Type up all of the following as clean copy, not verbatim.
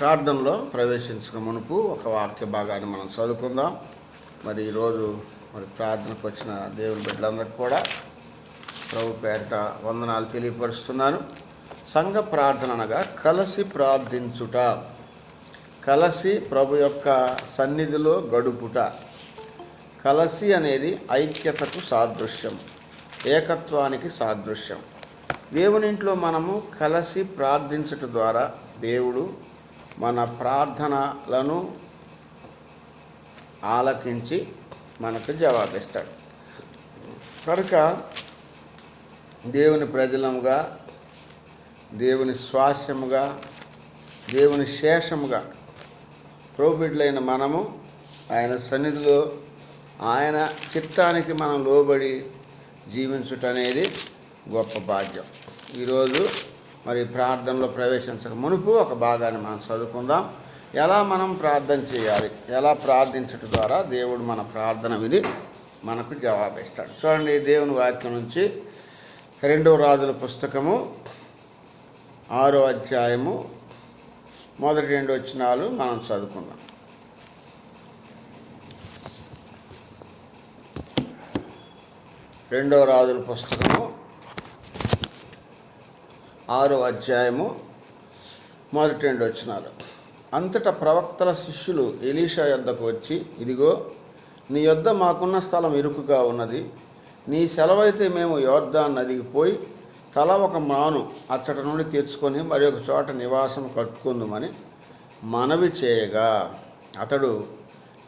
ప్రార్థనలో ప్రవేశించక మునుపు ఒక వాక్య భాగాన్ని మనం చదువుకుందాం. మరి ఈరోజు ప్రార్థనకు వచ్చిన దేవుని బిడ్డలందరికీ కూడా ప్రభు పేరిట వందనాలు తెలియపరుస్తున్నాను. సంఘ ప్రార్థన అనగా కలిసి ప్రార్థించుట, కలిసి ప్రభు యొక్క సన్నిధిలో గడుపుట. కలిసి అనేది ఐక్యతకు సాదృశ్యం, ఏకత్వానికి సాదృశ్యం. దేవునింట్లో మనము కలిసి ప్రార్థించటం ద్వారా దేవుడు మన ప్రార్థనలను ఆలకించి మనకు జవాబిస్తాడు. కనుక దేవుని ప్రజలముగా, దేవుని స్వాస్యముగా, దేవుని శేషముగా ప్రోబిడ్లైన మనము ఆయన సన్నిధిలో ఆయన చిత్తానికి మనం లోబడి జీవించుట అనేది గొప్ప భాగ్యం. ఈరోజు మరి ప్రార్థనలో ప్రవేశించక మునుపు ఒక భాగాన్ని మనం చదువుకుందాం. ఎలా మనం ప్రార్థన చేయాలి, ఎలా ప్రార్థించడం ద్వారా దేవుడు మన ప్రార్థన విధి మనకు జవాబిస్తాడు. చూడండి, దేవుని వాక్యం నుంచి 2వ రాజుల పుస్తకము 6వ అధ్యాయము మొదటి 2 వచనాలు మనం చదువుకుందాం. రెండవ రాజుల పుస్తకము 6వ అధ్యాయము మొదటి 2 వచనాలు. అంతటా ప్రవక్తల శిష్యులు ఎలీషా యొద్దకు వచ్చి, ఇదిగో నీ యొద్ద మాకున్న స్థలం ఇరుకుగా ఉన్నది, నీ సెలవైతే మేము యోర్దాను నదికి పోయి తల ఒక మాను అచ్చట నుండి తెచ్చుకొని మరి ఒక చోట నివాసం కట్టుకుందామని మనవి చేయగా అతడు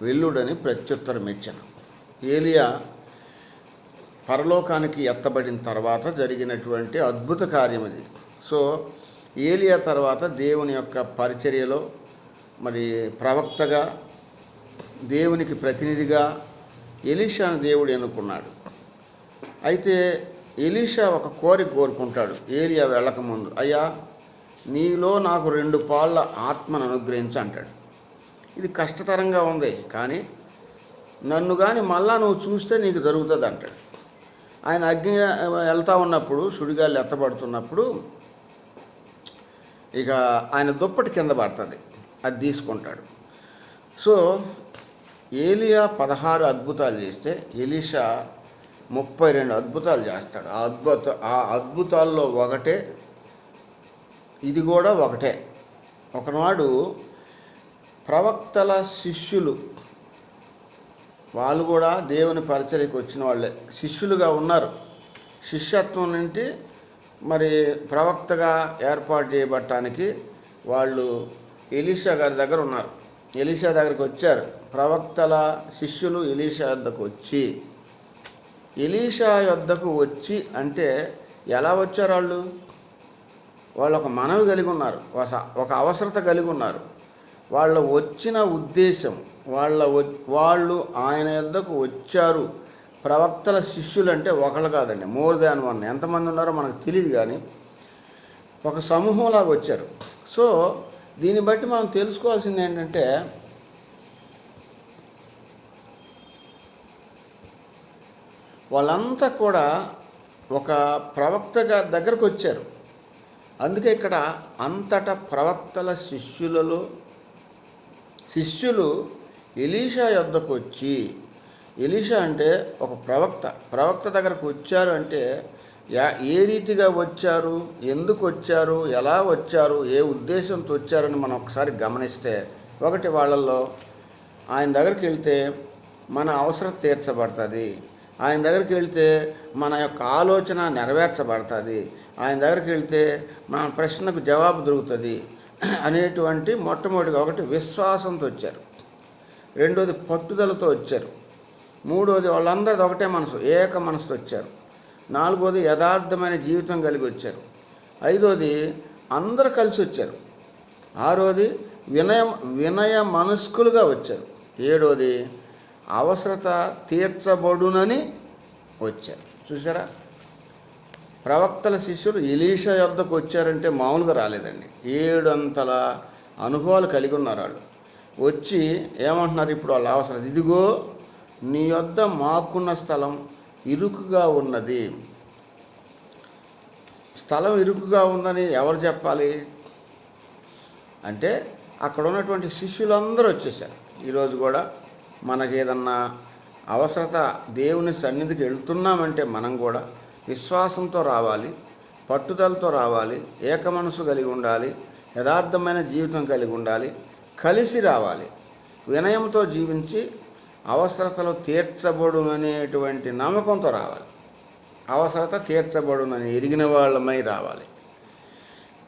వెల్లుడని ప్రత్యుత్తరం ఇచ్చాను. ఏలియా పరలోకానికి ఎత్తబడిన తర్వాత జరిగినటువంటి అద్భుత కార్యం ఇది. సో ఏలియా తర్వాత దేవుని యొక్క పరిచర్యలో మరి ప్రవక్తగా, దేవునికి ప్రతినిధిగా ఎలీషాను దేవుడు ఎన్నుకున్నాడు. అయితే ఎలీషా ఒక కోరుకుంటాడు ఏలియా వెళ్ళకముందు, అయ్యా నీలో నాకు 2 పాళ్ళ ఆత్మను అనుగ్రహించు అంటాడు. ఇది కష్టతరంగా ఉంది, కానీ నన్ను కానీ మళ్ళా నువ్వు చూస్తే నీకు జరుగుతుంది అంటాడు. ఆయన అగ్ని వెళ్తూ ఉన్నప్పుడు, సుడిగాలి ఎత్తబడుతున్నప్పుడు ఇక ఆయన దుప్పటి కింద పడుతుంది, అది తీసుకుంటాడు. సో ఏలియా 16 అద్భుతాలు చేస్తే ఎలీషా 32 అద్భుతాలు చేస్తాడు. ఆ అద్భుతాల్లో ఒకటే, ఇది కూడా ఒకటే. ఒకనాడు ప్రవక్తల శిష్యులు, వాళ్ళు కూడా దేవుని పరిచర్యకు వచ్చిన వాళ్ళే, శిష్యులుగా ఉన్నారు. శిష్యత్వం నుండి మరి ప్రవక్తగా ఏర్పాటు చేయబడటానికి వాళ్ళు ఎలీషా గారి దగ్గర ఉన్నారు. ఎలీషా దగ్గరికి వచ్చారు. ప్రవక్తల శిష్యులు ఎలీషా యొద్దకు వచ్చి, ఎలీషా యొద్దకు వచ్చి అంటే ఎలా వచ్చారు? వాళ్ళు ఒక మనవి కలిగి ఉన్నారు, ఒక అవసరత కలిగి ఉన్నారు. వాళ్ళ వచ్చిన ఉద్దేశం, వాళ్ళు ఆయన యొద్దకు వచ్చారు. ప్రవక్తల శిష్యులు అంటే ఒకళ్ళు కాదండి, మోర్ దాన్ వన్. ఎంతమంది ఉన్నారో మనకు తెలియదు, కానీ ఒక సమూహంలాగా వచ్చారు. సో దీన్ని బట్టి మనం తెలుసుకోవాల్సింది ఏంటంటే, వాళ్ళంతా కూడా ఒక ప్రవక్త గారి దగ్గరకు వచ్చారు. అందుకే ఇక్కడ అంతటా ప్రవక్తల శిష్యులు ఎలీషా యొద్దకు వచ్చి, ఎలీషా అంటే ఒక ప్రవక్త దగ్గరకు వచ్చారు అంటే ఏ రీతిగా వచ్చారు, ఎందుకు వచ్చారు, ఎలా వచ్చారు, ఏ ఉద్దేశంతో వచ్చారని మనం ఒకసారి గమనిస్తే, ఒకటి, వాళ్ళల్లో ఆయన దగ్గరికి వెళ్తే మన అవసరం తీర్చబడుతుంది, ఆయన దగ్గరికి వెళ్తే మన యొక్క ఆలోచన నెరవేర్చబడుతుంది, ఆయన దగ్గరికి వెళ్తే మన ప్రశ్నకు జవాబు దొరుకుతుంది అనేటువంటి మొట్టమొదటిగా ఒకటి విశ్వాసంతో వచ్చారు. రెండోది పట్టుదలతో వచ్చారు. మూడోది వాళ్ళందరిది ఒకటే మనసు, ఏక మనసుతో వచ్చారు. నాలుగోది యథార్థమైన జీవితం కలిగి వచ్చారు. ఐదోది అందరూ కలిసి వచ్చారు. ఆరోది వినయ మనస్కులుగా వచ్చారు. ఏడోది అవసరత తీర్చబడునని వచ్చారు. చూసారా, ప్రవక్తల శిష్యులు ఎలీషా యొద్దకు వచ్చారంటే మామూలుగా రాలేదండి. 7 అంతల అనుభవాలు కలిగి ఉన్నారు వాళ్ళు. వచ్చి ఏమంటున్నారు ఇప్పుడు వాళ్ళ అవసరం, ఇదిగో నీ యొద్ద మాకున్న స్థలం ఇరుకుగా ఉన్నది. స్థలం ఇరుకుగా ఉందని ఎవరు చెప్పాలి అంటే అక్కడ ఉన్నటువంటి శిష్యులందరూ వచ్చేసారు. ఈరోజు కూడా మనకి ఏదన్నా అవసరత దేవుని సన్నిధికి వెళ్తున్నామంటే మనం కూడా విశ్వాసంతో రావాలి, పట్టుదలతో రావాలి, ఏక మనసు కలిగి ఉండాలి, యథార్థమైన జీవితం కలిగి ఉండాలి, కలిసి రావాలి, వినయంతో జీవించి అవసరతలు తీర్చబడుననేటువంటి నమ్మకంతో రావాలి. అవసరత తీర్చబడునని ఎరిగిన వాళ్ళమై రావాలి.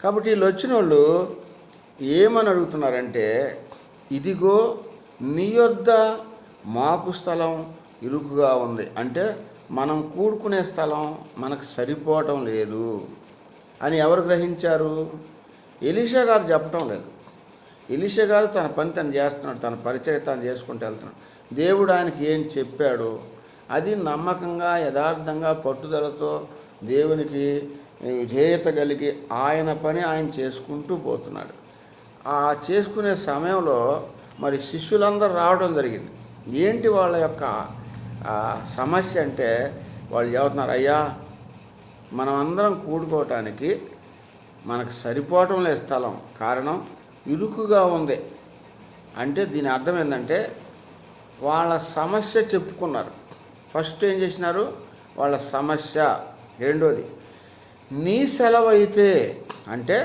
కాబట్టి వీళ్ళు వచ్చిన వాళ్ళు ఏమని అడుగుతున్నారంటే, ఇదిగో నీ యొద్ద మాకు స్థలం ఇరుకుగా ఉంది. అంటే మనం కూడుకునే స్థలం మనకు సరిపోవటం లేదు అని ఎవరు గ్రహించారు? ఎలీషా గారు చెప్పటం లేదు. ఎలీషా గారు తన పని తను చేస్తున్నాడు, తన పరిచయం తను చేసుకుంటూ వెళ్తున్నాడు. దేవుడు ఆయనకి ఏం చెప్పాడు అది నమ్మకంగా, యథార్థంగా, పట్టుదలతో దేవునికి విధేయత కలిగి ఆయన పని ఆయన చేసుకుంటూ పోతున్నాడు. ఆ చేసుకునే సమయంలో మరి శిష్యులందరూ రావడం జరిగింది. ఏంటి వాళ్ళ యొక్క సమస్య అంటే, వాళ్ళు చెబుతున్నారు, అయ్యా మనం అందరం కూడుకోవటానికి మనకు సరిపోవటం లేదు స్థలం, కారణం ఇరుకుగా ఉంది. అంటే దీని అర్థం ఏంటంటే వాళ్ళ సమస్య చెప్పుకున్నారు. ఫస్ట్ ఏం చేసినారు? వాళ్ళ సమస్య. రెండోది, నీ సెలవు అయితే, అంటే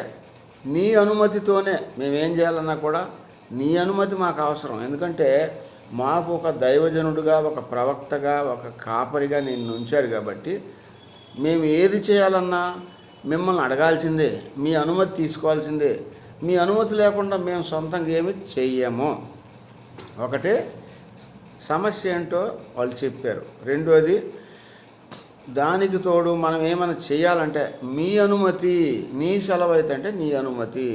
నీ అనుమతితోనే మేమేం చేయాలన్నా కూడా నీ అనుమతి మాకు అవసరం. ఎందుకంటే మాకు ఒక దైవజనుడుగా, ఒక ప్రవక్తగా, ఒక కాపరిగా నిన్ను ఉంచాడు కాబట్టి మేము ఏది చేయాలన్నా మిమ్మల్ని అడగాల్సిందే, మీ అనుమతి తీసుకోవాల్సిందే. మీ అనుమతి లేకుండా మేము సొంతంగా ఏమి చెయ్యము. ఒకటే సమస్య ఏంటో వాళ్ళు చెప్పారు. రెండోది, దానికి తోడు మనం ఏమైనా చేయాలంటే మీ అనుమతి, నీ సెలవు అయితే అంటే నీ అనుమతి.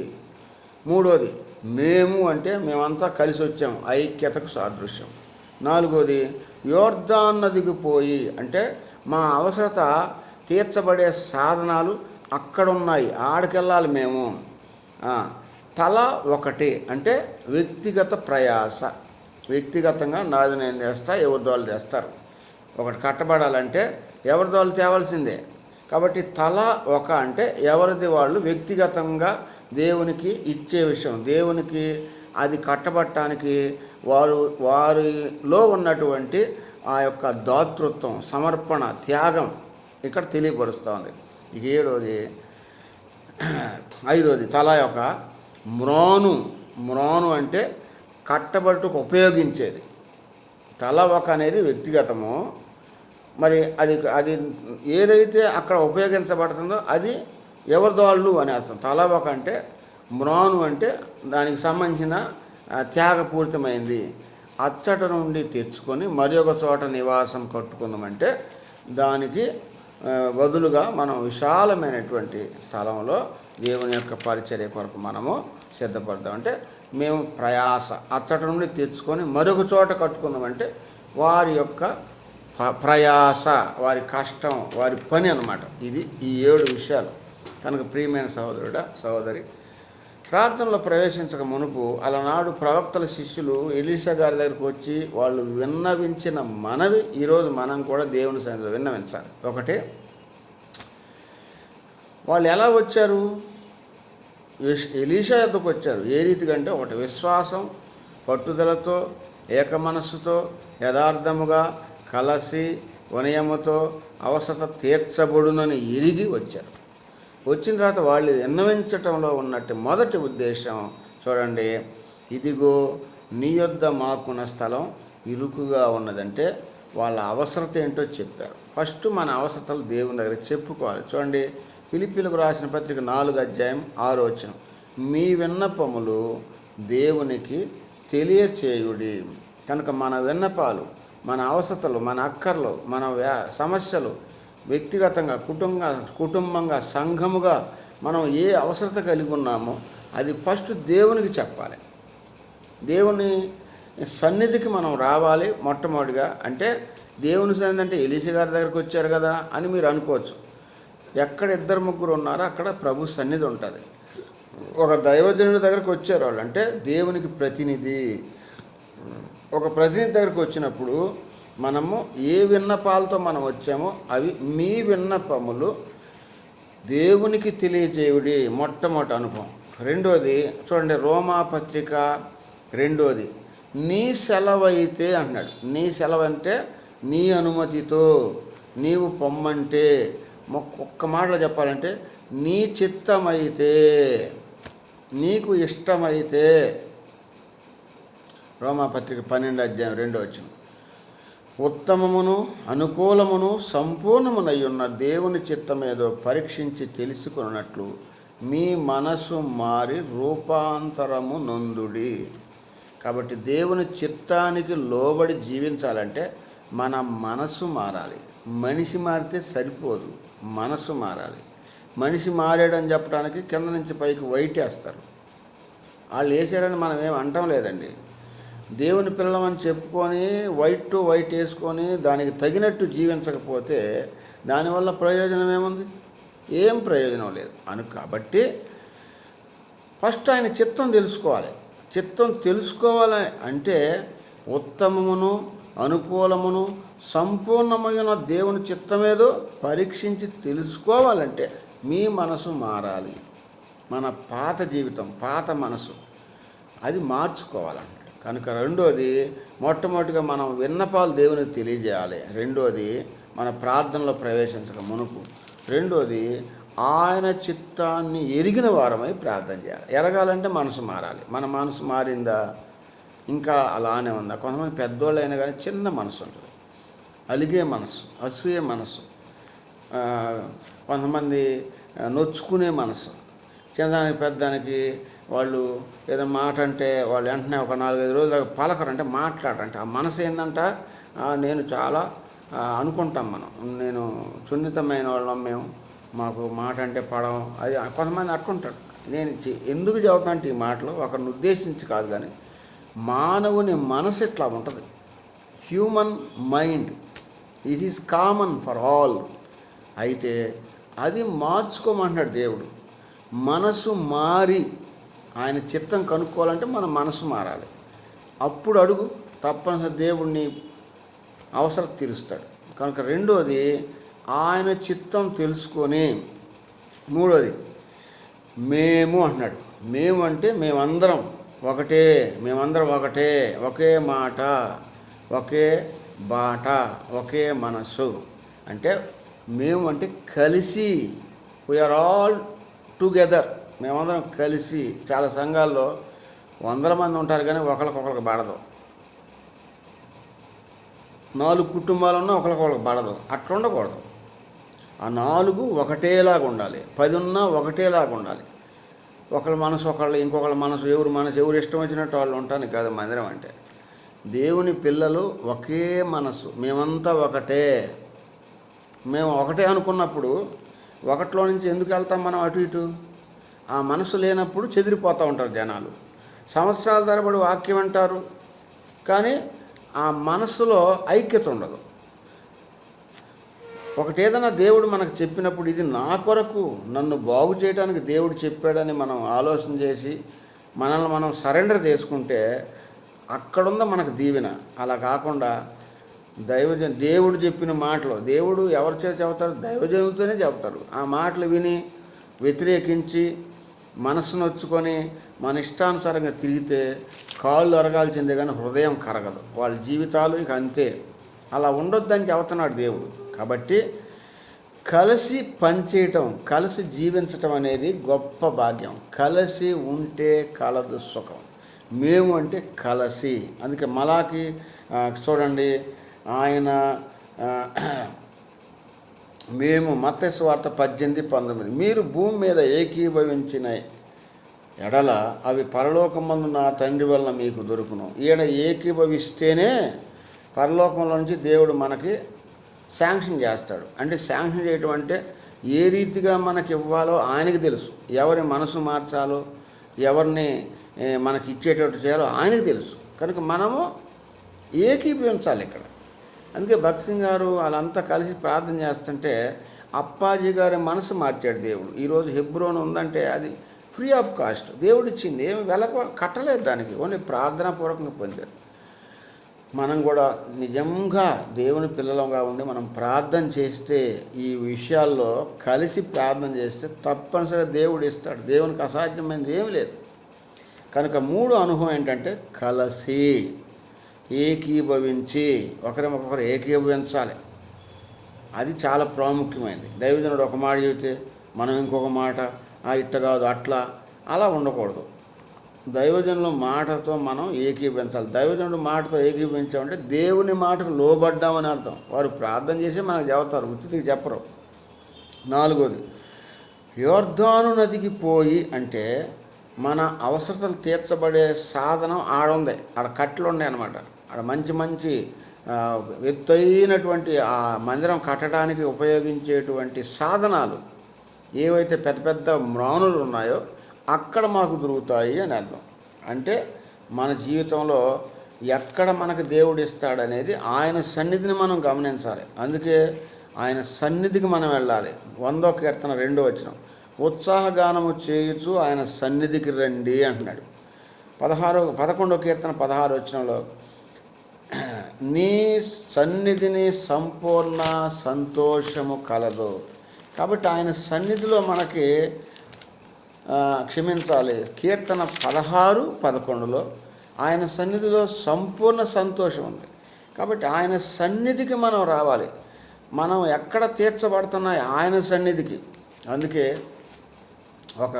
మూడోది, మేము అంటే మేమంతా కలిసి వచ్చాం, ఐక్యతకు సాదృశ్యం. నాలుగోది, యోర్దాను నదికి పోయి, అంటే మా అవసరత తీర్చబడే సాధనాలు అక్కడున్నాయి, ఆడికెళ్ళాలి మేము. తల ఒకటి, అంటే వ్యక్తిగత ప్రయాస. వ్యక్తిగతంగా నాది నేను చేస్తా, ఎవరి దోళ్ళు చేస్తారు. ఒకటి కట్టబడాలంటే ఎవరి దోళ్ళు తేవాల్సిందే. కాబట్టి తల ఒక అంటే ఎవరిది వాళ్ళు వ్యక్తిగతంగా దేవునికి ఇచ్చే విషయం, దేవునికి అది కట్టబట్టడానికి వారిలో ఉన్నటువంటి ఆ యొక్క దాతృత్వం, సమర్పణ, త్యాగం ఇక్కడ తెలియపరుస్తూ ఉంది. ఇక ఐదోది తల యొక్క మ్రాను అంటే కట్టబట్టుకు ఉపయోగించేది. తల ఒక అనేది వ్యక్తిగతము, మరి అది ఏదైతే అక్కడ ఉపయోగించబడుతుందో అది ఎవరిదోళ్ళు అని అర్థం. తల ఒక అంటే మ్రాను అంటే దానికి సంబంధించిన త్యాగపూరితమైంది. అచ్చట నుండి తెచ్చుకొని మరి ఒక చోట నివాసం కట్టుకుందామంటే దానికి బదులుగా మనం విశాలమైనటువంటి స్థలంలో దేవుని యొక్క పరిచర్య కొరకు మనము సిద్ధపడదాం. అంటే మేము ప్రయాస అచ్చట నుండి తెచ్చుకొని మరొక చోట కట్టుకుందామంటే వారి యొక్క ప్రయాస, వారి కష్టం, వారి పని అన్నమాట. ఇది ఈ 7 విషయాలు. కనుక ప్రియమైన సహోదరుడా, సహోదరి, ప్రార్థనలో ప్రవేశించక మునుపు అలనాడు ప్రవక్తల శిష్యులు ఎలీషా గారి దగ్గరికి వచ్చి వాళ్ళు విన్నవించిన మనవి ఈరోజు మనం కూడా దేవుని సన్నిధిలో విన్నవించాలి. ఒకటి, వాళ్ళు ఎలా వచ్చారు? ఎలీషా యొద్దకు వచ్చారు. ఏ రీతిగా అంటే, ఒకటి విశ్వాసం, పట్టుదలతో, ఏక మనస్సుతో, యథార్థముగా, కలసి, వినయముతో అవసరత తీర్చబడునని ఎరిగి వచ్చారు. వచ్చిన తర్వాత వాళ్ళు విన్నవించటంలో ఉన్నట్టు మొదటి ఉద్దేశం చూడండి, ఇదిగో నీ యొద్ద మాకున్న స్థలం ఇరుకుగా ఉన్నదంటే వాళ్ళ అవసరత ఏంటో చెప్పారు. ఫస్ట్ మన అవసరతలు దేవుని దగ్గర చెప్పుకోవాలి. చూడండి, ఫిలిప్పీలకు రాసిన పత్రిక 4:6 మీ విన్నపములు దేవునికి తెలియచేయుడి. కనుక మన విన్నపాలు, మన అవసరతలు, మన అక్కర్లు, మన సమస్యలు వ్యక్తిగతంగా, కుటుంబంగా, సంఘముగా మనం ఏ అవసరత కలిగి ఉన్నామో అది ఫస్ట్ దేవునికి చెప్పాలి. దేవుని సన్నిధికి మనం రావాలి మొట్టమొదటిగా. అంటే దేవుని సన్నిధి అంటే ఎలీషా గారి దగ్గరికి వచ్చారు కదా అని మీరు అనుకోవచ్చు. ఎక్కడ 2-3 ఉన్నారో అక్కడ ప్రభు సన్నిధి ఉంటుంది. ఒక దైవజనుడి దగ్గరికి వచ్చారు వాళ్ళు, అంటే దేవునికి ప్రతినిధి. ఒక ప్రతినిధి దగ్గరికి వచ్చినప్పుడు మనము ఏ విన్నపాలతో మనం వచ్చామో అవి మీ విన్నపములు దేవునికి తెలియజేయుడి మొట్టమొదటి అనుభవం. రెండోది చూడండి, రోమా పత్రిక రెండోది, నీ సెలవైతే అన్నాడు. నీ సెలవు అంటే నీ అనుమతితో నీవు పొమ్మంటే, ఒక్క మాటలో చెప్పాలంటే నీ చిత్తమైతే, నీకు ఇష్టమైతే. రోమాపత్రిక 12:2 ఉత్తమమును అనుకూలమును సంపూర్ణమునయ్యున్న దేవుని చిత్తమేదో పరీక్షించి తెలుసుకున్నట్లు మీ మనసు మారి రూపాంతరము నొందుడి. కాబట్టి దేవుని చిత్తానికి లోబడి జీవించాలంటే మన మనసు మారాలి. మనిషి మారితే సరిపోదు, మనసు మారాలి. మనిషి మారాడని చెప్పడానికి కింద నుంచి పైకి వైట్ వేస్తారు. వాళ్ళు వేసారని మనం ఏం అంటం లేదండి. దేవుని పిల్లమని చెప్పుకొని వైట్ టు వైట్ వేసుకొని దానికి తగినట్టు జీవించకపోతే దానివల్ల ప్రయోజనం ఏముంది? ఏం ప్రయోజనం లేదు. కాబట్టి ఫస్ట్ ఆయన చిత్తం తెలుసుకోవాలి. చిత్తం తెలుసుకోవాలి అంటే ఉత్తమమును అనుకూలమును సంపూర్ణమైన దేవుని చిత్తమేదో పరీక్షించి తెలుసుకోవాలంటే మీ మనసు మారాలి. మన పాత జీవితం, పాత మనసు అది మార్చుకోవాలంట. కనుక రెండోది, మొట్టమొదటిగా మనం విన్నపాలు దేవునికి తెలియజేయాలి. రెండోది, మన ప్రార్థనలో ప్రవేశించక మునుపు. రెండోది, ఆయన చిత్తాన్ని ఎరిగిన వారమై ప్రార్థన చేయాలి. ఎరగాలంటే మనసు మారాలి. మన మనసు మారిందా? ఇంకా అలానే ఉందా? కొంతమంది పెద్దోళ్ళు అయినా కానీ చిన్న మనసు ఉంటుంది, అలిగే మనసు, అసూయ మనసు, కొంతమంది నొచ్చుకునే మనసు. చిన్నదానికి పెద్దదానికి వాళ్ళు ఏదో మాట అంటే వాళ్ళు వెంటనే ఒక 4-5 రోజులు దాకా పలకరంటే మాట్లాడరంటే ఆ మనసు ఏంటంట, నేను చాలా అనుకుంటాం మనం, నేను సున్నితమైన వాళ్ళం, మేము మాకు మాట అంటే పడవం, అది కొంతమంది అట్టుకుంటాడు. నేను ఎందుకు చదువుతానంటే ఈ మాటలు ఒకరిని ఉద్దేశించి కాదు, కానీ మానవుని మనసు ఇట్లా ఉంటుంది. Human mind it is common for all. అయితే అది మార్చుకోమంటున్నాడు దేవుడు. మనసు మారి ఆయన చిత్తం కనుక్కోవాలంటే మన మనసు మారాలి. అప్పుడు అడుగు, తప్పనిసరి దేవుడిని అవసరం తీరుస్తాడు. కనుక రెండోది, ఆయన చిత్తం తెలుసుకొని. మూడోది, మేము అంటున్నాడు. మేము అంటే మేమందరం ఒకటే, మేమందరం ఒకటే, ఒకే మాట, ఒకే బాట, ఒకే మనసు. అంటే మేము అంటే కలిసి, వీఆర్ ఆల్ టుగెదర్, మేమందరం కలిసి. చాలా సంఘాల్లో 100 మంది ఉంటారు కానీ ఒకరికొకరికి పడదు. 4 కుటుంబాలు ఉన్నా ఒకరికొకరికి పడదు. అట్లా ఉండకూడదు. ఆ 4 ఒకటేలాగా ఉండాలి. 10 ఉన్నా ఒకటేలాగా ఉండాలి. ఒకళ్ళ మనసు ఒకళ్ళు, ఇంకొకళ్ళ మనసు, ఎవరు ఇష్టం వచ్చినట్టు వాళ్ళు ఉంటాను కాదు మందిరం అంటే. దేవుని పిల్లలు ఒకే మనసు, మేమంతా ఒకటే. మేము ఒకటే అనుకున్నప్పుడు ఒకటిలో నుంచి ఎందుకు వెళ్తాం మనం అటు ఇటు? ఆ మనసు లేనప్పుడు చెదిరిపోతూ ఉంటారు జనాలు. సంవత్సరాల తరబడి వాక్యం అంటారు కానీ ఆ మనసులో ఐక్యత ఉండదు. ఒకటేదైనా దేవుడు మనకు చెప్పినప్పుడు ఇది నా కొరకు, నన్ను బాగు చేయడానికి దేవుడు చెప్పాడని మనం ఆలోచన చేసి మనల్ని మనం సరెండర్ చేసుకుంటే అక్కడుందా మనకు దీవెన. అలా కాకుండా దేవుడు చెప్పిన మాటలు, దేవుడు ఎవరి చేత చెబుతారు? దైవజనులతోనే చెబుతారు. ఆ మాటలు విని వ్యతిరేకించి మనసు నొచ్చుకొని మన ఇష్టానుసారంగా తిరిగితే కాళ్ళు అరగాల్సిందే కానీ హృదయం కరగదు. వాళ్ళ జీవితాలు ఇక అంతే. అలా ఉండొద్దని చెబుతున్నాడు దేవుడు. కాబట్టి కలిసి పనిచేయటం, కలిసి జీవించటం అనేది గొప్ప భాగ్యం. కలిసి ఉంటే కలదు సుఖం. మేము అంటే కలిసి. అందుకే మలాకి చూడండి, ఆయన మేము మత్తయి సువార్త 18:19 మీరు భూమి మీద ఏకీభవించిన ఎడల అవి పరలోకమందు నా తండ్రి వలన మీకు దొరుకును. ఈడ ఏకీభవిస్తేనే పరలోకంలో నుంచి దేవుడు మనకి శాంక్షన్ చేస్తాడు. అంటే శాంక్షన్ చేయటం అంటే ఏ రీతిగా మనకి ఇవ్వాలో ఆయనకి తెలుసు. ఎవరి మనసు మార్చాలో, ఎవరిని మనకి ఇచ్చేటట్టు చేయాలో ఆయనకి తెలుసు. కనుక మనము ఏకీభవించాలి ఇక్కడ. అందుకే భక్త్ సింగ్ గారు వాళ్ళంతా కలిసి ప్రార్థన చేస్తుంటే అప్పాజీ గారి మనసు మార్చాడు దేవుడు. ఈరోజు హెబ్రోన్ ఉందంటే అది ఫ్రీ ఆఫ్ కాస్ట్ దేవుడు ఇచ్చింది. ఏమి వెల కట్టలేదు దానికి, ఓన్లీ ప్రార్థనాపూర్వకంగా పొందారు. మనం కూడా నిజంగా దేవుని పిల్లలుగా ఉండి మనం ప్రార్థన చేస్తే, ఈ విషయాల్లో కలిసి ప్రార్థన చేస్తే తప్పనిసరిగా దేవుడు ఇస్తాడు. దేవునికి అసాధ్యమైనది ఏమి లేదు. కనుక 3 అనుభవం ఏంటంటే కలిసి ఏకీభవించి ఒకరికొకరు ఏకీభవించాలి. అది చాలా ప్రాముఖ్యమైనది. దైవజనుడు ఒక మాట చెబితే మనం ఇంకొక మాట, ఇట్ట కాదు అట్లా అలా ఉండకూడదు. దైవజనుల మాటతో మనం ఏకీభవించాలి. దైవజనుడు మాటతో ఏకీభవించామంటే దేవుని మాటకు లోబడ్డామని అర్థం. వారు ప్రార్థన చేసి మనకు చెబుతారు, ఉచితికి చెప్పరు. 4వది, యోర్దాను నదికి పోయి అంటే మన అవసరతలు తీర్చబడే సాధనం ఆడుంది. ఆడ కట్టెలు ఉన్నాయి అన్నమాట. ఆడ మంచి మంచి ఎత్తైనటువంటి ఆ మందిరం కట్టడానికి ఉపయోగించేటువంటి సాధనాలు ఏవైతే పెద్ద పెద్ద మ్రానులు ఉన్నాయో అక్కడ మాకు దొరుకుతాయి అని అర్థం. అంటే మన జీవితంలో ఎక్కడ మనకు దేవుడు ఇస్తాడనేది ఆయన సన్నిధిని మనం గమనించాలి. అందుకే ఆయన సన్నిధికి మనం వెళ్ళాలి. 100వ కీర్తన 2వ వచనం, ఉత్సాహగానము చేయుచు ఆయన సన్నిధికి రండి అంటున్నాడు. 11వ కీర్తన 16వ వచనంలో, నీ సన్నిధిని సంపూర్ణ సంతోషము కలదు. కాబట్టి ఆయన సన్నిధిలో మనకి క్షమించాలి, కీర్తన 16:11లో ఆయన సన్నిధిలో సంపూర్ణ సంతోషం ఉంది. కాబట్టి ఆయన సన్నిధికి మనం రావాలి. మనం ఎక్కడ తీర్చబడుతున్నాయి? ఆయన సన్నిధికి. అందుకే ఒక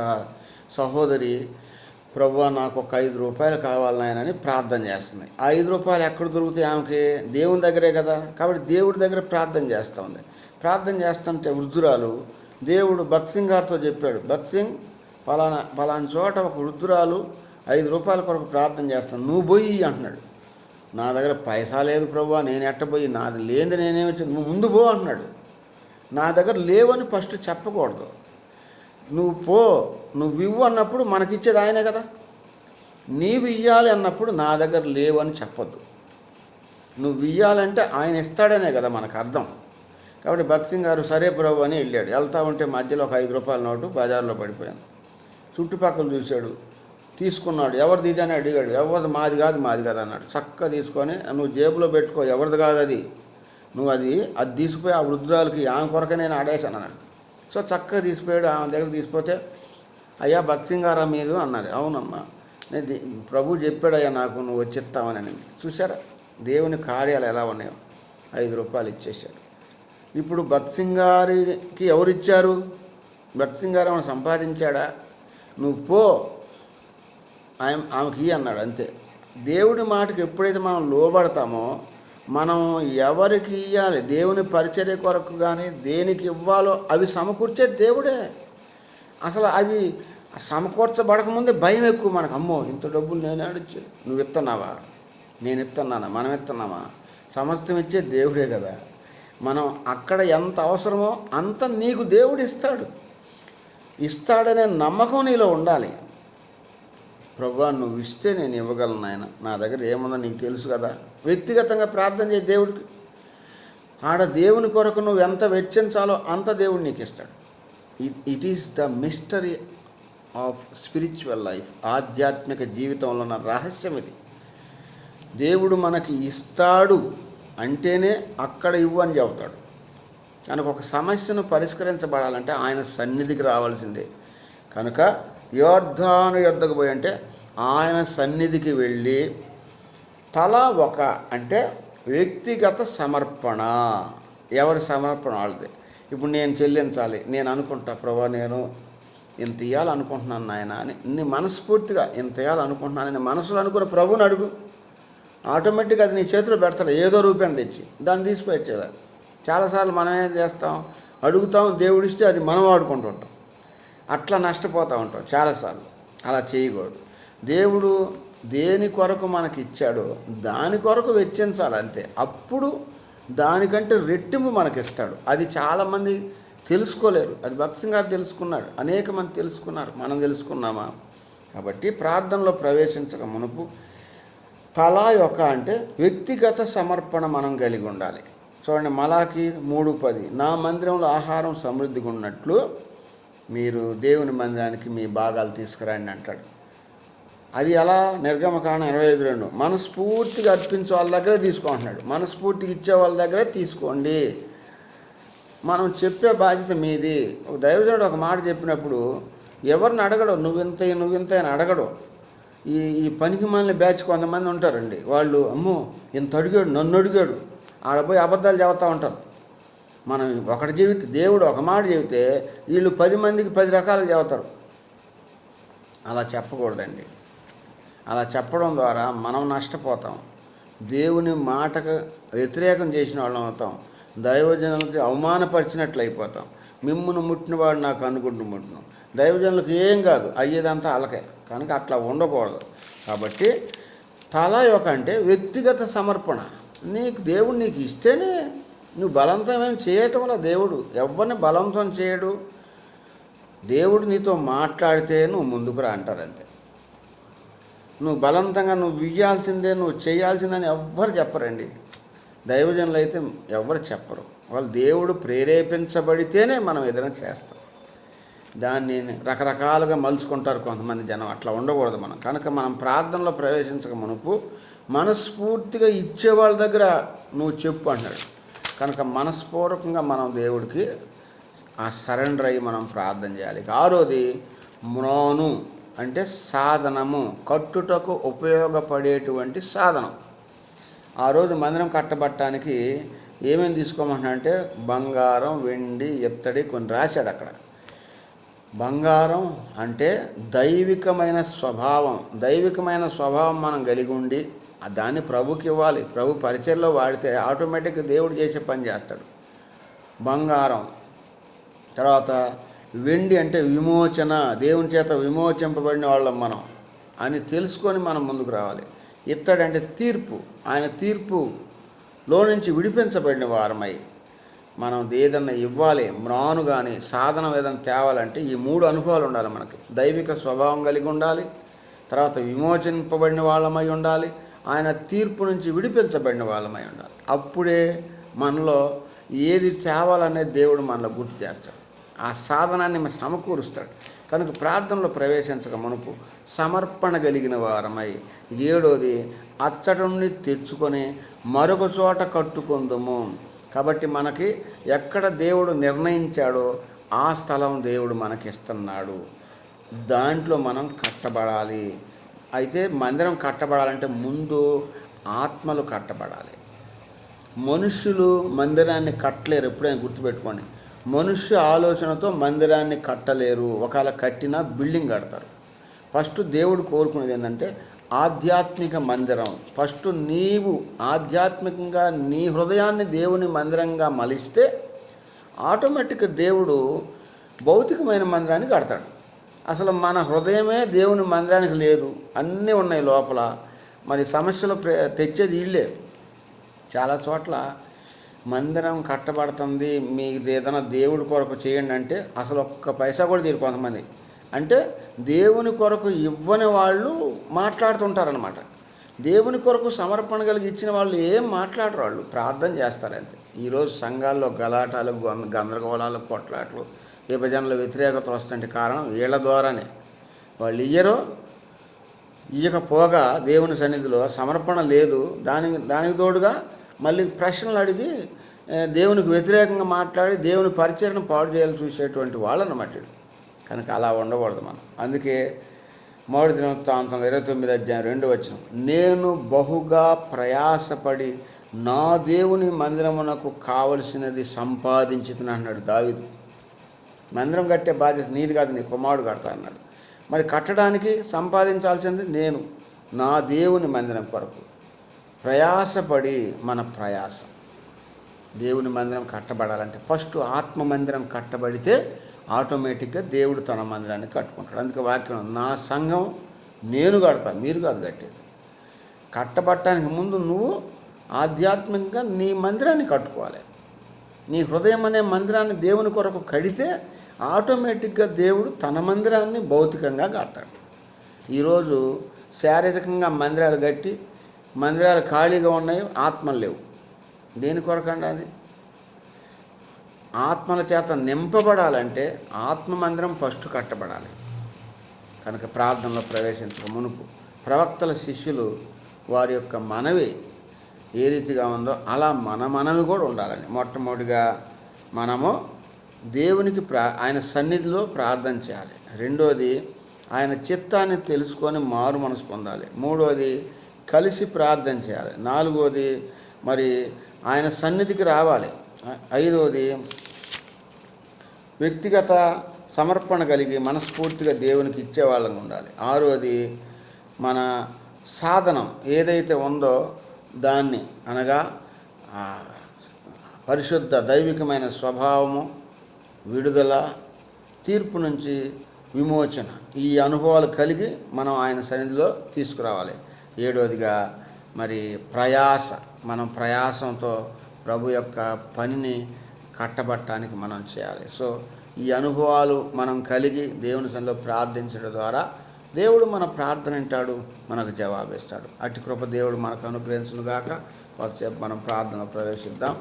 సహోదరి, ప్రభువా నాకు ఒక 5 రూపాయలు కావాలి నాయనని ప్రార్థన చేస్తుంది. ఆ 5 రూపాయలు ఎక్కడ దొరుకుతాయి ఆమెకి? దేవుని దగ్గరే కదా. కాబట్టి దేవుడి దగ్గర ప్రార్థన చేస్తూ ఉంది. ప్రార్థన చేస్తుంటే వృద్ధురాలు, దేవుడు భక్త్ సింగ్ గారితో చెప్పాడు, భక్త్ సింగ్ పలానా చోట ఒక వృద్ధురాలు 5 రూపాయల కొరకు ప్రార్థన చేస్తాను, నువ్వు పోయి అంటున్నాడు. నా దగ్గర పైసా లేదు ప్రభువా, నేను ఎట్టబోయి, నాది లేని నేనేమి, నువ్వు ముందు పో అంటున్నాడు. నా దగ్గర లేవని ఫస్ట్ చెప్పకూడదు. నువ్వు పో, నువ్వు ఇవ్వు అన్నప్పుడు మనకిచ్చేది ఆయనే కదా. నీవు ఇవ్వాలి అన్నప్పుడు నా దగ్గర లేవని చెప్పొద్దు. నువ్వు ఇవ్వాలంటే ఆయన ఇస్తాడనే కదా మనకు అర్థం. కాబట్టి భక్త్ సింగ్ గారు సరే ప్రభు అని వెళ్ళాడు. వెళ్తా ఉంటే మధ్యలో ఒక 5 రూపాయల నోటు బజార్లో పడిపోయాను. చుట్టుపక్కల చూశాడు, తీసుకున్నాడు. ఎవరిది ఇది అని అడిగాడు. ఎవరిది? మాది కాదు అన్నాడు. చక్కగా తీసుకొని, నువ్వు జేబులో పెట్టుకో, ఎవరిది కాదు అది, నువ్వు అది తీసుకుపోయి ఆ వృద్ధురాలకి, ఆమె కొరకే నేను ఆడేశాను అన్నాడు. సో చక్కగా తీసిపోయాడు. ఆమె దగ్గర తీసుకుపోతే, అయ్యా భక్త్ సింగ్ గారా మీరు అన్నది. అవునమ్మా, నేను ప్రభు చెప్పాడయ్యా నాకు నువ్వు వచ్చిస్తామని. చూసారా దేవుని కార్యాలు ఎలా ఉన్నాయో. 5 రూపాయలు ఇచ్చేశాడు. ఇప్పుడు భక్త్ సింగ్ గారికి ఎవరు ఇచ్చారు? భక్త్ సింగ్ గారు ఏమైనా సంపాదించాడా? నువ్వు పో, ఆమెకి అన్నాడు, అంతే. దేవుడి మాటకి ఎప్పుడైతే మనం లోబడతామో, మనం ఎవరికి ఇవ్వాలి, దేవుని పరిచర్య కొరకు కానీ దేనికి ఇవ్వాలో అవి సమకూర్చే దేవుడే. అసలు అది సమకూర్చబడకముందే భయం ఎక్కువ మనకు. అమ్మో ఇంత డబ్బులు నేను అడిచి, నువ్వు ఇస్తున్నావా, నేను ఇస్తున్నానా, మనం ఇస్తున్నామా? సమస్తం ఇచ్చే దేవుడే కదా. మనం అక్కడ ఎంత అవసరమో అంత నీకు దేవుడు ఇస్తాడనే నమ్మకం నీలో ఉండాలి. ప్రభువా నువ్వు ఇస్తే నేను ఇవ్వగలను ఆయన, నా దగ్గర ఏముందో నీకు తెలుసు కదా. వ్యక్తిగతంగా ప్రార్థన చేయి దేవుడికి. ఆడ దేవుని కొరకు నువ్వు ఎంత వెచ్చించాలో అంత దేవుడు నీకు ఇస్తాడు. It is the mystery of spiritual life. ఆధ్యాత్మిక జీవితంలో ఉన్న రహస్యం ఇది. దేవుడు మనకి ఇస్తాడు అంటేనే అక్కడ ఇవ్వు అని చెబుతాడు. కనుక ఒక సమస్యను పరిష్కరించబడాలంటే ఆయన సన్నిధికి రావాల్సిందే. కనుక యోర్దాను యొద్దకు పోయి అంటే ఆయన సన్నిధికి వెళ్ళి తలా ఒక అంటే వ్యక్తిగత సమర్పణ. ఎవరి సమర్పణ వాళ్ళది. ఇప్పుడు నేను చెల్లించాలి, నేను అనుకుంటా ప్రభా నేను ఇంత ఇవ్వాలనుకుంటున్నాను నాయన అని నీ మనస్ఫూర్తిగా ఇంత ఇవ్వాలనుకుంటున్నానని మనసులో అనుకున్న ప్రభుని అడుగు. ఆటోమేటిక్గా అది నీ చేతిలో పెడతాడు, ఏదో రూపాయలు తెచ్చి దాన్ని తీసిపోయేది. చాలాసార్లు మనం ఏం చేస్తాం, అడుగుతాం, దేవుడిస్తే అది మనం వాడుకుంటుంటాం, అట్లా నష్టపోతూ ఉంటాం చాలాసార్లు. అలా చేయకూడదు. దేవుడు దేని కొరకు మనకి ఇచ్చాడో దాని కొరకు వెచ్చించాలి అంతే. అప్పుడు దానికంటే రెట్టింపు మనకిస్తాడు. అది చాలామంది తెలుసుకోలేరు. అది భక్త్ సింగ్ గారు తెలుసుకున్నాడు, అనేక మంది తెలుసుకున్నారు. మనం తెలుసుకున్నామా? కాబట్టి ప్రార్థనలో ప్రవేశించక మునుపు తలా యొక్క అంటే వ్యక్తిగత సమర్పణ మనం కలిగి ఉండాలి. చూడండి మలాకి 3:10, నా మందిరంలో ఆహారం సమృద్ధిగా ఉన్నట్లు మీరు దేవుని మందిరానికి మీ భాగాలు తీసుకురండి అంటాడు. అది ఎలా? నిర్గమకాండం 25:2 మనస్ఫూర్తిగా అర్పించే వాళ్ళ దగ్గరే తీసుకుంటున్నాడు. మనస్ఫూర్తిగా ఇచ్చే వాళ్ళ దగ్గరే తీసుకోండి. మనం చెప్పే బాధ్యత మీది. ఒక దైవజనుడు ఒక మాట చెప్పినప్పుడు ఎవరిని అడగడు, నువ్వింత అని అడగడు. ఈ పనికి మాలిన బ్యాచ్ కొంతమంది ఉంటారండి. వాళ్ళు అమ్మో ఇంత అడిగాడు, నన్ను అడిగాడు, ఆడపోయి అబద్ధాలు చెబుతూ ఉంటారు. మనం ఒకటి చెబితే, దేవుడు ఒక మాట చెబితే వీళ్ళు 10 మందికి 10 రకాలు చెబుతారు. అలా చెప్పకూడదండి. అలా చెప్పడం ద్వారా మనం నష్టపోతాం. దేవుని మాటకు వ్యతిరేకం చేసిన వాళ్ళం అవుతాం. దైవజనులకి అవమానపరిచినట్లు అయిపోతాం. మిమ్మును ముట్టినవాడు నాకు అనుకుంటూ ముట్టును. దైవజనులకు ఏం కాదు, అయ్యేదంతా అలకే. కనుక అట్లా ఉండకూడదు. కాబట్టి తల యొక్క అంటే వ్యక్తిగత సమర్పణ. దేవుడు నీకు ఇస్తేనే నువ్వు బలవంతం ఏం చేయటం వల్ల దేవుడు ఎవరిని బలవంతం చేయడు. దేవుడు నీతో మాట్లాడితే నువ్వు ముందుకు రా అంటారంతే. నువ్వు బలవంతంగా నువ్వు ఇయ్యాల్సిందే, నువ్వు చేయాల్సిందని ఎవ్వరు చెప్పరండి. దైవజనులు అయితే ఎవరు చెప్పరు. వాళ్ళు దేవుడు ప్రేరేపించబడితేనే మనం ఏదైనా చేస్తాం. దాన్ని రకరకాలుగా మలుచుకుంటారు కొంతమంది జనం. అట్లా ఉండకూడదు మనం. కనుక మనం ప్రార్థనలో ప్రవేశించక మునుపు మనస్ఫూర్తిగా ఇచ్చే వాళ్ళ దగ్గర నువ్వు చెప్పు అన్నాడు. కనుక మనస్పూర్వకంగా మనం దేవుడికి ఆ సరెండర్ అయ్యి మనం ప్రార్థన చేయాలి. 6వది మ్రోను అంటే సాధనము, కట్టుటకు ఉపయోగపడేటువంటి సాధనం. ఆ రోజు మందిరం కట్టబట్టడానికి ఏమేమి తీసుకోమంటున్నా అంటే బంగారం, వెండి, ఇత్తడి కొన్ని రాశాడు అక్కడ. బంగారం అంటే దైవికమైన స్వభావం మనం కలిగి ఉండి దాన్ని ప్రభుకి ఇవ్వాలి. ప్రభు పరిచర్లో వాడితే ఆటోమేటిక్గా దేవుడు చేసే పని చేస్తాడు. బంగారం. తర్వాత వెండి అంటే విమోచన, దేవుని చేత విమోచింపబడిన వాళ్ళం మనం అని తెలుసుకొని మనం ముందుకు రావాలి. ఇత్తడి అంటే తీర్పు, ఆయన తీర్పులో నుంచి విడిపించబడిన వారమై మనం ఏదన్నా ఇవ్వాలి. మ్రాను కానీ సాధనం ఏదైనా తేవాలంటే ఈ 3 అనుభవాలు ఉండాలి మనకి. దైవిక స్వభావం కలిగి ఉండాలి, తర్వాత విమోచింపబడిన వాళ్ళమై ఉండాలి, ఆయన తీర్పు నుంచి విడిపించబడిన వాళ్ళమై ఉండాలి. అప్పుడే మనలో ఏది తేవాలనేది దేవుడు మనలో గుర్తు చేస్తాడు. ఆ సాధనాన్ని మనం సమకూరుస్తాడు. కనుక ప్రార్థనలో ప్రవేశించక మునుపు సమర్పణ కలిగిన వారమై. 7వది అచ్చట నుండి తెచ్చుకొని మరొక చోట కట్టుకుందుము. కాబట్టి మనకి ఎక్కడ దేవుడు నిర్ణయించాడో ఆ స్థలం దేవుడు మనకిస్తున్నాడు. దాంట్లో మనం కట్టబడాలి. అయితే మందిరం కట్టబడాలంటే ముందు ఆత్మలు కట్టబడాలి. మనుషులు మందిరాన్ని కట్టలేరు. ఎప్పుడైనా గుర్తుపెట్టుకోండి, మనుష్య ఆలోచనతో మందిరాన్ని కట్టలేరు. ఒకవేళ కట్టినా బిల్డింగ్ కడతారు. ఫస్ట్ దేవుడు కోరుకునేది ఏంటంటే ఆధ్యాత్మిక మందిరం. ఫస్ట్ నీవు ఆధ్యాత్మికంగా నీ హృదయాన్ని దేవుని మందిరంగా మలిస్తే ఆటోమేటిక్గా దేవుడు భౌతికమైన మందిరాన్ని కడతాడు. అసలు మన హృదయమే దేవుని మందిరానికి లేదు, అన్నీ ఉన్నాయి లోపల. మరి సమస్యలు తెచ్చేది వీళ్ళే. చాలా చోట్ల మందిరం కట్టబడుతుంది, మీకు ఏదైనా దేవుడి కొరకు చేయండి అంటే అసలు ఒక్క పైసా కూడా తీరు కొంతమంది. అంటే దేవుని కొరకు ఇవ్వని వాళ్ళు మాట్లాడుతుంటారనమాట. దేవుని కొరకు సమర్పణ కలిగి ఇచ్చిన వాళ్ళు ఏం మాట్లాడరు, వాళ్ళు ప్రార్థన చేస్తారంతే. ఈరోజు సంఘాల్లో గలాటాలు, గందరగోళాలు, కొట్లాట్లు, విభజనల వ్యతిరేకత వస్తుంటే కారణం వీళ్ళ ద్వారానే. వాళ్ళు ఇయ్యకపోగా దేవుని సన్నిధిలో సమర్పణ లేదు. దానికి తోడుగా మళ్ళీ ప్రశ్నలు అడిగి దేవునికి వ్యతిరేకంగా మాట్లాడి దేవుని పరిచయను పాడు చేయాలని చూసేటువంటి వాళ్ళన్నమాట. కనుక అలా ఉండకూడదు మనం. అందుకే 3 దినవృత్తాంతం 29:2 నేను బహుగా ప్రయాసపడి నా దేవుని మందిరమునకు కావలసినది సంపాదించుతున్నా అన్నాడు దావీదు. మందిరం కట్టే బాధ్యత నీది కాదు, నీ కుమారుడు కడతా అన్నాడు. మరి కట్టడానికి సంపాదించాల్సింది నేను నా దేవుని మందిరం కొరకు ప్రయాసపడి. మన ప్రయాసం దేవుని మందిరం కట్టబడాలంటే ఫస్ట్ ఆత్మ మందిరం కట్టబడితే ఆటోమేటిక్గా దేవుడు తన మందిరాన్ని కట్టుకుంటాడు. అందుకే వాక్యం నా సంఘం నేను కడతా, మీరు కాదు కట్టేది. కట్టబట్టడానికి ముందు నువ్వు ఆధ్యాత్మికంగా నీ మందిరాన్ని కట్టుకోవాలి. నీ హృదయం అనే మందిరాన్ని దేవుని కొరకు కడితే ఆటోమేటిక్గా దేవుడు తన మందిరాన్ని భౌతికంగా కడతాడు. ఈరోజు శారీరకంగా మందిరాలు కట్టి మందిరాలు ఖాళీగా ఉన్నాయి, ఆత్మలు లేవు. దేని కొరకండి? అది ఆత్మల చేత నింపబడాలంటే ఆత్మ మందిరం ఫస్ట్ కట్టబడాలి. కనుక ప్రార్థనలో ప్రవేశించక మునుపు ప్రవక్తల శిష్యులు వారి యొక్క మనవి ఏ రీతిగా ఉందో అలా మన మనవి కూడా ఉండాలని. మొట్టమొదటిగా మనము దేవునికి ఆయన సన్నిధిలో ప్రార్థన చేయాలి. రెండోది ఆయన చిత్తాన్ని తెలుసుకొని మారు మనసు పొందాలి. మూడోది కలిసి ప్రార్థన చేయాలి. నాలుగోది మరి ఆయన సన్నిధికి రావాలి. ఐదోది వ్యక్తిగత సమర్పణ కలిగి మనస్ఫూర్తిగా దేవునికి ఇచ్చేవాళ్ళంగా ఉండాలి. ఆరోది మన సాధనం ఏదైతే ఉందో దాన్ని అనగా పరిశుద్ధ దైవికమైన స్వభావము, విడుదల, తీర్పు నుంచి విమోచన, ఈ అనుభవాలు కలిగి మనం ఆయన సన్నిధిలో తీసుకురావాలి. ఏడోదిగా మరి మనం ప్రయాసంతో ప్రభు యొక్క పనిని కట్టబట్టడానికి మనం చేయాలి. సో ఈ అనుభవాలు మనం కలిగి దేవుని సన్నిధిలో ప్రార్థించడం ద్వారా దేవుడు మన ప్రార్థన వింటాడు, మనకు జవాబిస్తాడు. అట్టి కృప దేవుడు మనకు అనుగ్రహించును గాక. కొద్దిసేపు మనం ప్రార్థన ప్రవేశిద్దాం.